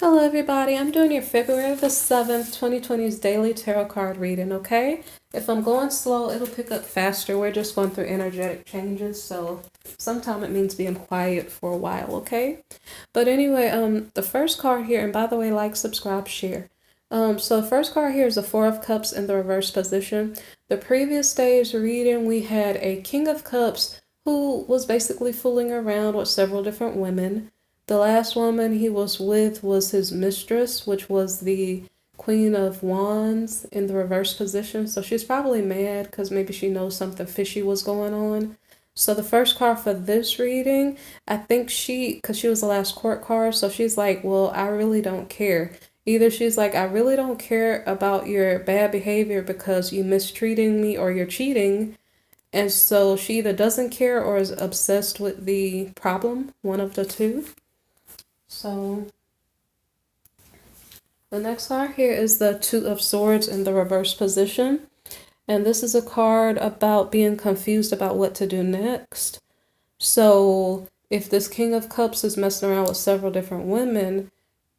Hello everybody, I'm doing your February the 7th, 2020's daily tarot card reading, okay? If I'm going slow, it'll pick up faster. We're just going through energetic changes, so sometimes it means being quiet for a while, okay? But anyway, the first card here, and by the way, like, subscribe, share. So the first card here is the Four of Cups in the reverse position. The previous day's reading, we had a King of Cups who was basically fooling around with several different women. The last woman he was with was his mistress, which was the Queen of Wands in the reverse position. So she's probably mad because maybe she knows something fishy was going on. So the first card for this reading, I think because she was the last court card, so she's like, well, I really don't care. Either she's like, I really don't care about your bad behavior because you mistreating me or you're cheating. And so she either doesn't care or is obsessed with the problem, one of the two. So the next card here is the Two of Swords in the reverse position. And this is a card about being confused about what to do next. So if this King of Cups is messing around with several different women,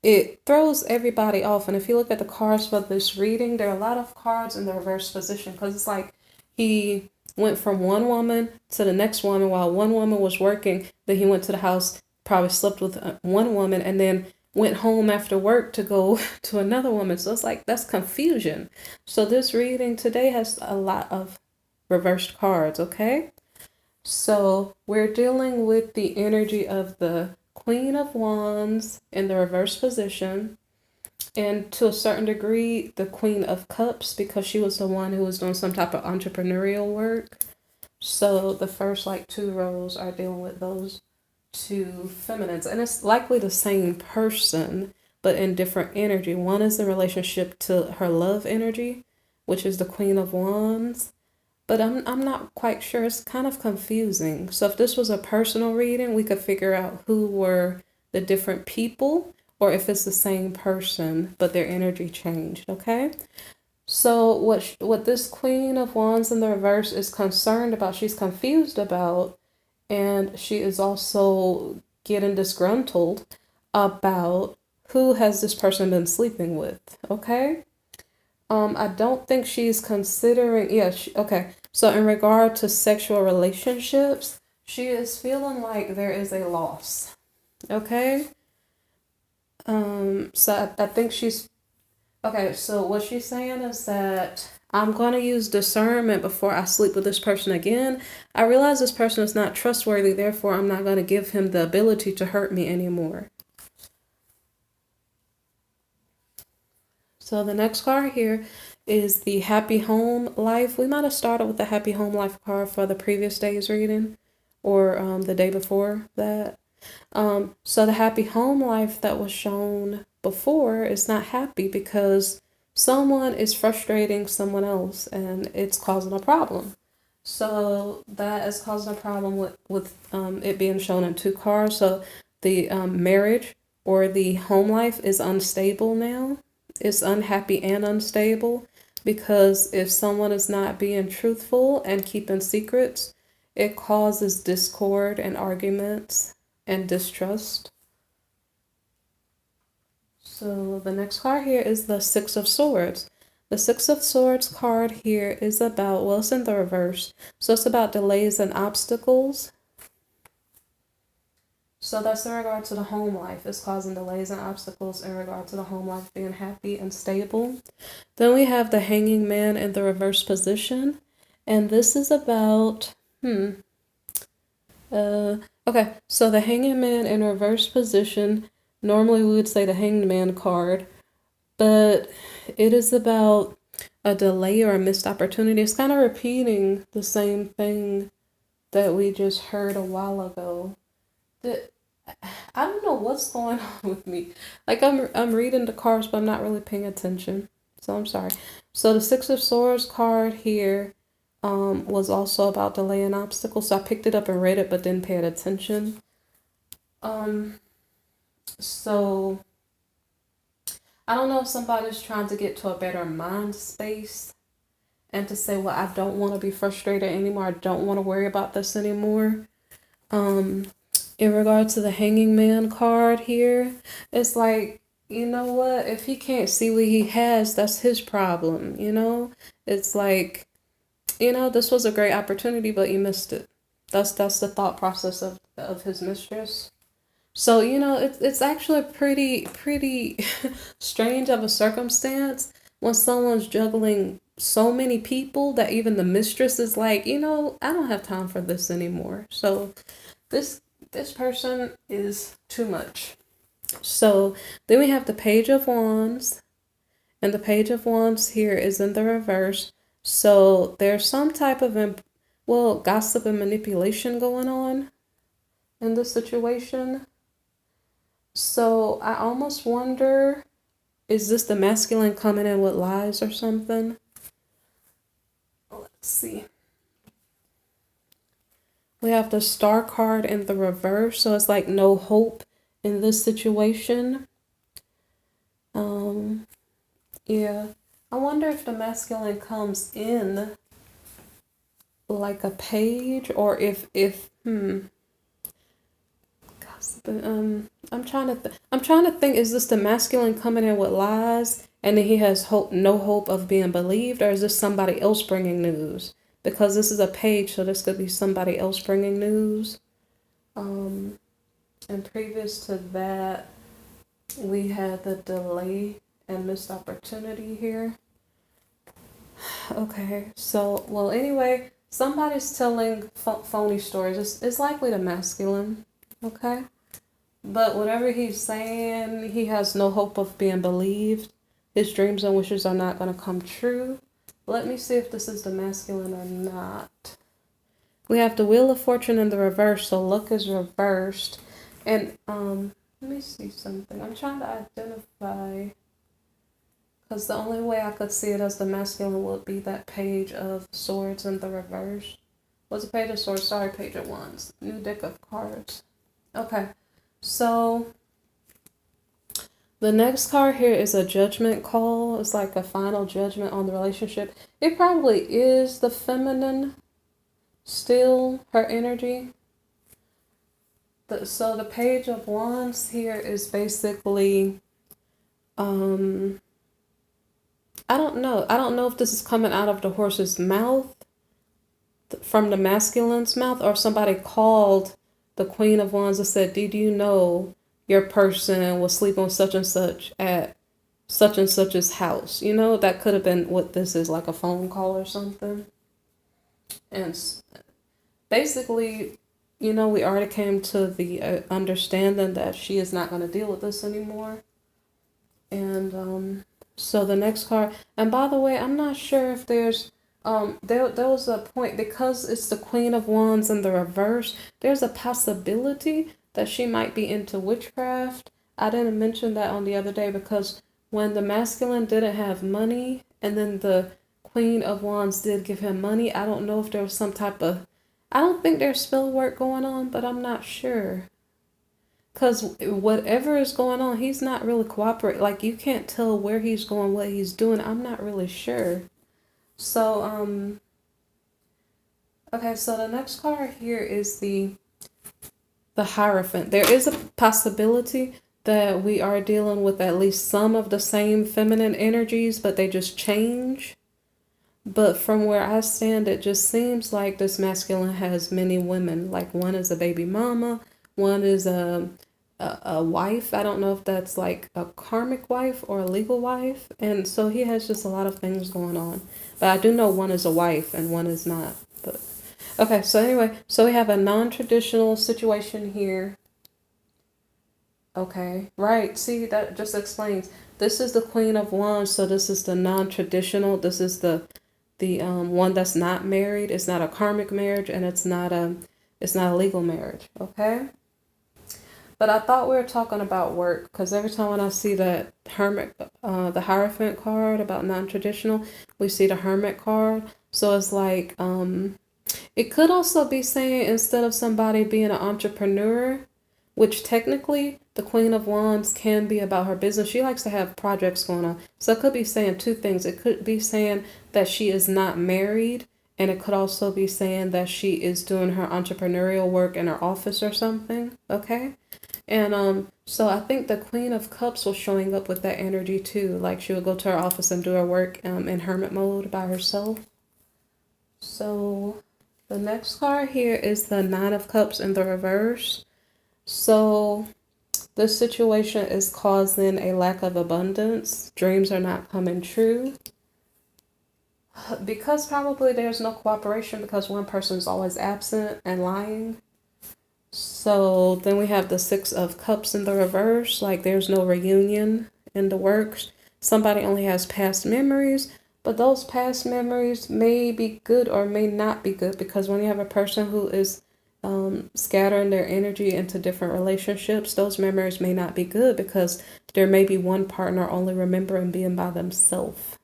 it throws everybody off. And if you look at the cards for this reading, there are a lot of cards in the reverse position because it's like he went from one woman to the next woman while one woman was working. Then he went to the house, probably slept with one woman, and then went home after work to go to another woman. So it's like that's confusion. So this reading today has a lot of reversed cards, okay? So we're dealing with the energy of the Queen of Wands in the reverse position, and to a certain degree, the Queen of Cups, because she was the one who was doing some type of entrepreneurial work. So the first like two rows are dealing with those two feminines, and it's likely the same person but in different energy. One is in relationship to her love energy, which is the Queen of Wands, but I'm not quite sure. It's kind of confusing. So if this was a personal reading, we could figure out who were the different people or if it's the same person but their energy changed, okay? So what this Queen of Wands in the reverse is concerned about, she's confused about, and she is also getting disgruntled about who has this person been sleeping with, okay? I don't think she's considering, okay. So in regard to sexual relationships, she is feeling like there is a loss, okay? So I think she's, okay, so what she's saying is that I'm going to use discernment before I sleep with this person again. I realize this person is not trustworthy, therefore I'm not going to give him the ability to hurt me anymore. So the next card here is the Happy Home Life. We might have started with the Happy Home Life card for the previous day's reading or the day before that. So the Happy Home Life that was shown before is not happy because someone is frustrating someone else and it's causing a problem. So that is causing a problem with it being shown in two cards. So the marriage or the home life is unstable now. It's unhappy and unstable because if someone is not being truthful and keeping secrets, it causes discord and arguments and distrust. So the next card here is the Six of Swords. The Six of Swords card here is about, well, it's in the reverse. So it's about delays and obstacles. So that's in regard to the home life. It's causing delays and obstacles in regard to the home life being happy and stable. Then we have the Hanging Man in the reverse position. And this is about, okay, so the Hanging Man in reverse position, normally we would say the Hanged Man card, but it is about a delay or a missed opportunity. It's kind of repeating the same thing that we just heard a while ago. I don't know what's going on with me. Like I'm reading the cards, but I'm not really paying attention. So I'm sorry. So the Six of Swords card here was also about delay and obstacles. So I picked it up and read it, but didn't pay attention. So I don't know if somebody's trying to get to a better mind space and to say, well, I don't want to be frustrated anymore. I don't want to worry about this anymore. In regard to the Hanging Man card here, it's like you know what? If he can't see what he has, that's his problem, you know? It's like, you know, this was a great opportunity, but you missed it. That's the thought process of his mistress. So, you know, it's actually pretty strange of a circumstance when someone's juggling so many people that even the mistress is like, you know, I don't have time for this anymore. So this this person is too much. So then we have the Page of Wands, and the Page of Wands here is in the reverse. So there's some type of gossip and manipulation going on in this situation. So I almost wonder, is this the masculine coming in with lies or something? Let's see. We have the Star card in the reverse, so it's like no hope in this situation. Yeah. I wonder if the masculine comes in like a page, or if I'm trying to think, is this the masculine coming in with lies and then he has no hope of being believed, or is this somebody else bringing news? Because this is a page, so this could be somebody else bringing news. And previous to that, we had the delay and missed opportunity here. Okay, so, well, anyway, somebody's telling phony stories. It's likely the masculine, okay? But whatever he's saying, he has no hope of being believed. His dreams and wishes are not going to come true. Let me see if this is the masculine or not. We have the Wheel of Fortune in the reverse, so luck is reversed. And let me see something. I'm trying to identify, because the only way I could see it as the masculine would be that Page of Swords in the reverse. What's a Page of Swords? Sorry, Page of Wands. New deck of cards. Okay, so the next card here is a judgment call. It's like a final judgment on the relationship. It probably is the feminine, still, her energy. So the Page of Wands here is basically, I don't know. I don't know if this is coming out of the horse's mouth, from the masculine's mouth, or somebody called the Queen of Wands and said, did you know your person will sleep on such and such at such and such's house? You know, that could have been what this is, like a phone call or something. And basically, you know, we already came to the understanding that she is not going to deal with this anymore. And so the next card, and by the way, I'm not sure if there's there was a point, because it's the Queen of Wands in the reverse, there's a possibility that she might be into witchcraft. I didn't mention that on the other day because when the masculine didn't have money and then the Queen of Wands did give him money, I don't know if there was some type of, I don't think there's spell work going on, but I'm not sure. Because whatever is going on, he's not really cooperating. Like, you can't tell where he's going, what he's doing. I'm not really sure. So, okay, so the next card here is the Hierophant. There is a possibility that we are dealing with at least some of the same feminine energies, but they just change. But from where I stand, it just seems like this masculine has many women. Like, one is a baby mama, one is a wife. I don't know if that's like a karmic wife or a legal wife. And so he has just a lot of things going on. But I do know one is a wife and one is not. But okay, so anyway, so we have a non-traditional situation here. Okay, right. See, that just explains. This is the Queen of Wands, so this is the non-traditional. This is the one that's not married. It's not a karmic marriage, and it's not a legal marriage. Okay. But I thought we were talking about work, because every time when I see that the Hierophant card about non-traditional, we see the Hermit card. So it's like, it could also be saying, instead of somebody being an entrepreneur, which technically the Queen of Wands can be about her business. She likes to have projects going on. So it could be saying two things. It could be saying that she is not married, and it could also be saying that she is doing her entrepreneurial work in her office or something. Okay. And So I think the Queen of Cups was showing up with that energy too. Like she would go to her office and do her work in hermit mode by herself. So the next card here is the Nine of Cups in the reverse. So this situation is causing a lack of abundance. Dreams are not coming true. Because probably there's no cooperation because one person is always absent and lying. So then we have the Six of Cups in the reverse, like there's no reunion in the works. Somebody only has past memories, but those past memories may be good or may not be good because when you have a person who is scattering their energy into different relationships, those memories may not be good because there may be one partner only remembering being by themselves.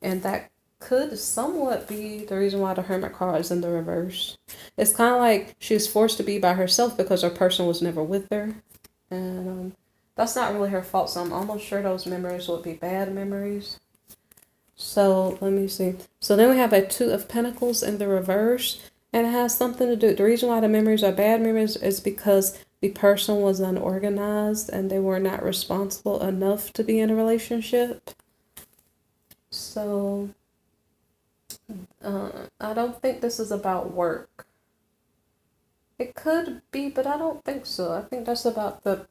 And that could somewhat be the reason why the Hermit card is in the reverse. It's kind of like she's forced to be by herself because her person was never with her. And that's not really her fault, so I'm almost sure those memories would be bad memories. So let me see. So then we have a Two of Pentacles in the reverse. And it has something to do. The reason why the memories are bad memories is because the person was unorganized and they were not responsible enough to be in a relationship. So I don't think this is about work. It could be, but I don't think so. I think that's about the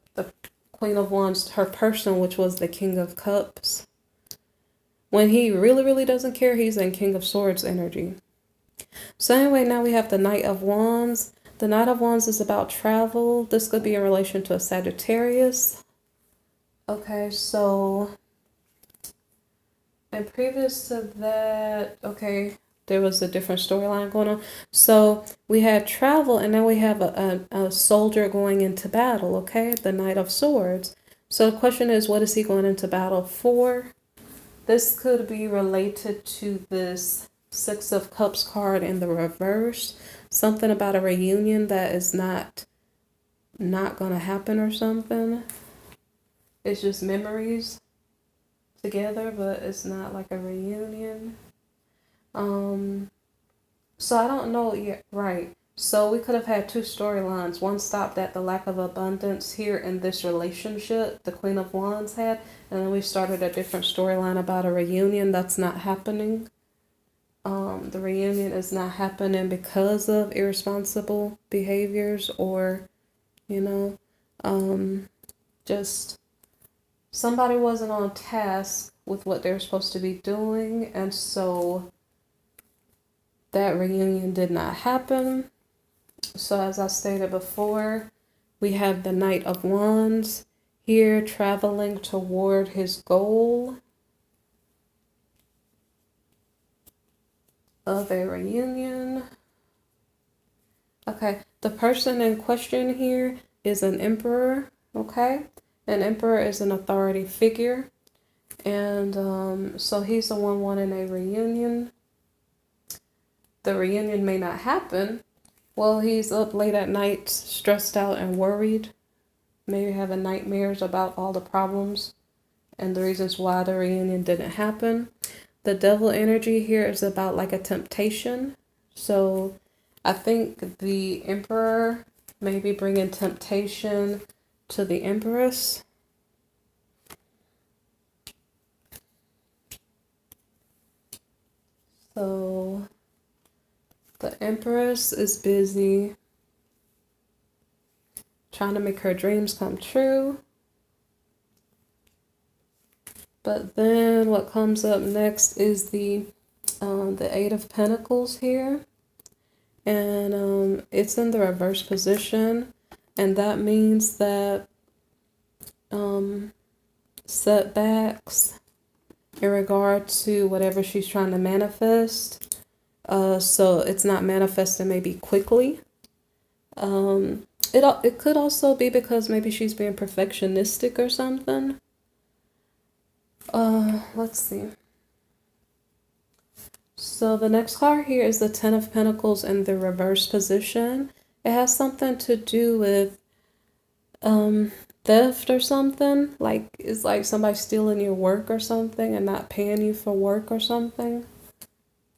Queen of Wands, her person, which was the King of Cups. When he really, really doesn't care, he's in King of Swords energy. So anyway, now we have the Knight of Wands. The Knight of Wands is about travel. This could be in relation to a Sagittarius. Okay, so, and previous to that, okay, there was a different storyline going on. So we had travel, and then we have a soldier going into battle, okay? The Knight of Swords. So the question is, what is he going into battle for? This could be related to this Six of Cups card in the reverse. Something about a reunion that is not going to happen or something. It's just memories together, but it's not like a reunion. So I don't know yet. Right. So we could have had two storylines. One stopped at the lack of abundance here in this relationship the Queen of Wands had, and then we started a different storyline about a reunion that's not happening. The reunion is not happening because of irresponsible behaviors or, just somebody wasn't on task with what they're supposed to be doing, and so that reunion did not happen. So as I stated before, we have the Knight of Wands here traveling toward his goal of a reunion. Okay, the person in question here is an emperor, okay? An emperor is an authority figure, and so he's the one wanting a reunion. The reunion may not happen. Well, he's up late at night, stressed out and worried, maybe having nightmares about all the problems and the reasons why the reunion didn't happen. The devil energy here is about like a temptation. So I think the emperor may be bringing temptation to the empress. So the empress is busy trying to make her dreams come true. But then what comes up next is the Eight of Pentacles here. And it's in the reverse position. And that means that setbacks in regard to whatever she's trying to manifest. So it's not manifesting maybe quickly. It could also be because maybe she's being perfectionistic or something. Let's see. So the next card here is the Ten of Pentacles in the reverse position. It has something to do with theft or something. Like it's like somebody stealing your work or something and not paying you for work or something.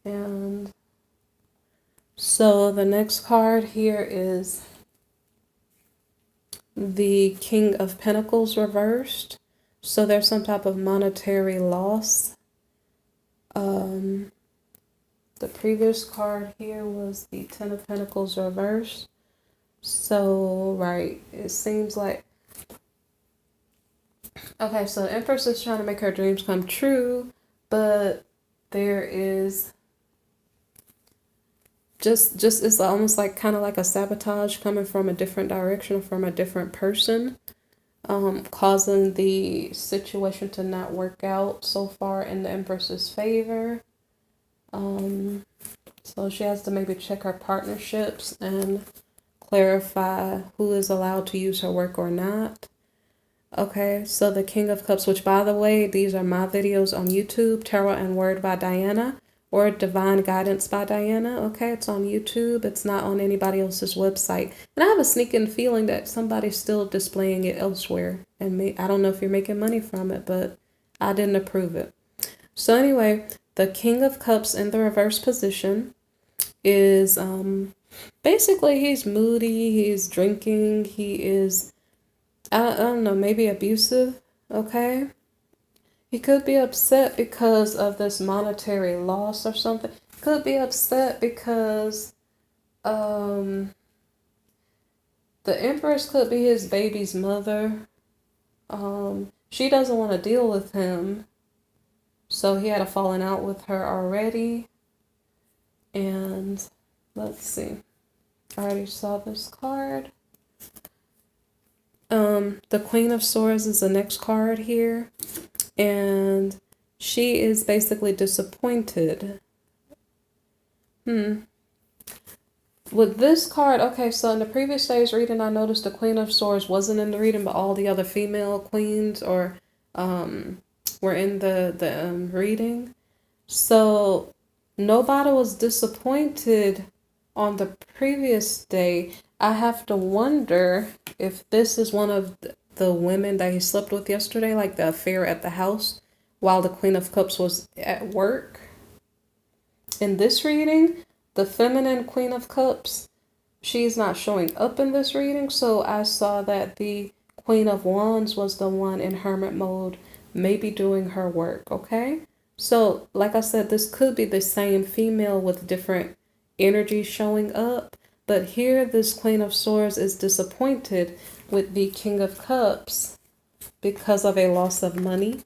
And so the next card here is the King of Pentacles reversed. So there's some type of monetary loss. The previous card here was the Ten of Pentacles reversed. So, right, it seems like... Okay, so the Empress is trying to make her dreams come true, but there is just it's almost like kind of like a sabotage coming from a different direction, from a different person, causing the situation to not work out so far in the Empress's favor. So she has to maybe check her partnerships and clarify who is allowed to use her work or not. Okay, so the King of Cups, which by the way, these are my videos on YouTube, Tarot and Word by Diana, or Divine Guidance by Diana. Okay, it's on YouTube. It's not on anybody else's website. And I have a sneaking feeling that somebody's still displaying it elsewhere. And I don't know if you're making money from it, but I didn't approve it. So anyway, the King of Cups in the reverse position is basically he's moody, he's drinking, he is, I don't know, maybe abusive, okay? He could be upset because of this monetary loss or something. Could be upset because the Empress could be his baby's mother. She doesn't want to deal with him, so he had a falling out with her already. And let's see, I already saw this card. The Queen of Swords is the next card here, and she is basically disappointed. With this card, okay, so in the previous day's reading, I noticed the Queen of Swords wasn't in the reading, but all the other female queens were in the reading. So nobody was disappointed on the previous day. I have to wonder if this is one of the women that he slept with yesterday, like the affair at the house, while the Queen of Cups was at work. In this reading, the feminine Queen of Cups, she's not showing up in this reading, so I saw that the Queen of Wands was the one in hermit mode, maybe doing her work, okay? So, like I said, this could be the same female with different energies showing up. But here, this Queen of Swords is disappointed with the King of Cups because of a loss of money.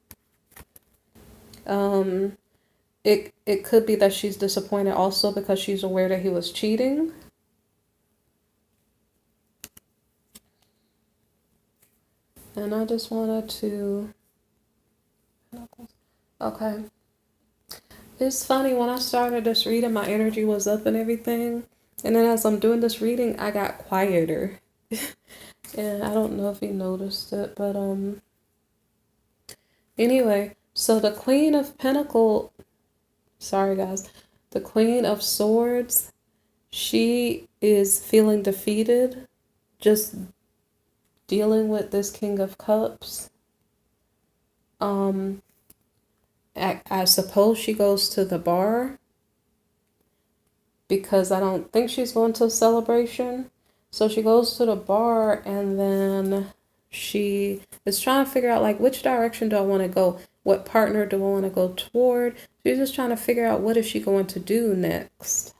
It could be that she's disappointed also because she's aware that he was cheating. And I just wanted to... Okay. It's funny, when I started this reading, my energy was up and everything. And then as I'm doing this reading, I got quieter. And I don't know if you noticed it, but anyway, so the Queen of Pentacles, sorry guys, the Queen of Swords, she is feeling defeated, just dealing with this King of Cups. I suppose she goes to the bar, because I don't think she's going to a celebration. So she goes to the bar, and then she is trying to figure out, like, which direction do I want to go? What partner do I want to go toward? She's just trying to figure out what is she going to do next.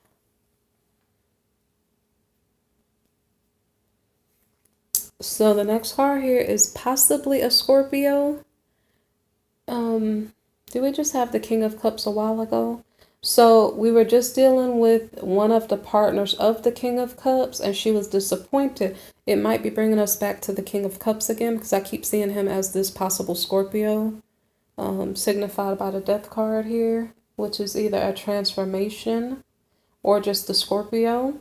So the next card here is possibly a Scorpio. Did we just have the King of Cups a while ago? So we were just dealing with one of the partners of the King of Cups, and she was disappointed. It might be bringing us back to the King of Cups again, because I keep seeing him as this possible Scorpio, signified by the Death card here, which is either a transformation or just the Scorpio.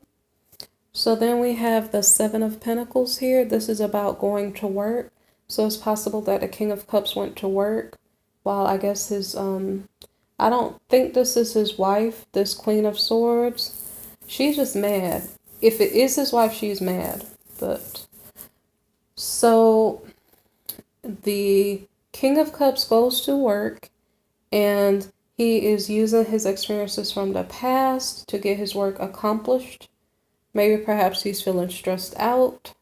So then we have the Seven of Pentacles here. This is about going to work. So it's possible that the King of Cups went to work while, I guess, his... I don't think this is his wife, this Queen of Swords. She's just mad. If it is his wife, she's mad. But so the King of Cups goes to work, and he is using his experiences from the past to get his work accomplished. Maybe perhaps he's feeling stressed out.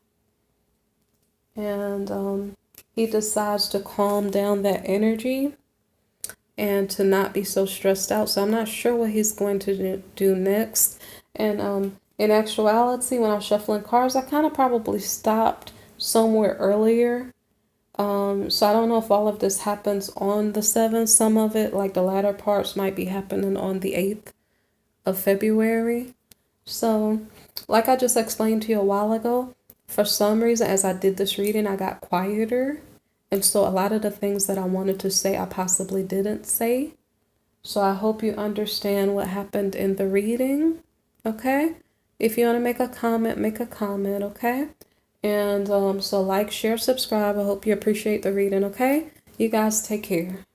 and he decides to calm down that energy and to not be so stressed out. So I'm not sure what he's going to do next. And in actuality, when I was shuffling cards, I kind of probably stopped somewhere earlier. So I don't know if all of this happens on the 7th. Some of it, like the latter parts, might be happening on the 8th of February. So, like I just explained to you a while ago, for some reason, as I did this reading, I got quieter. And so a lot of the things that I wanted to say, I possibly didn't say. So I hope you understand what happened in the reading, okay? If you want to make a comment, okay? And so like, share, subscribe. I hope you appreciate the reading, okay? You guys take care.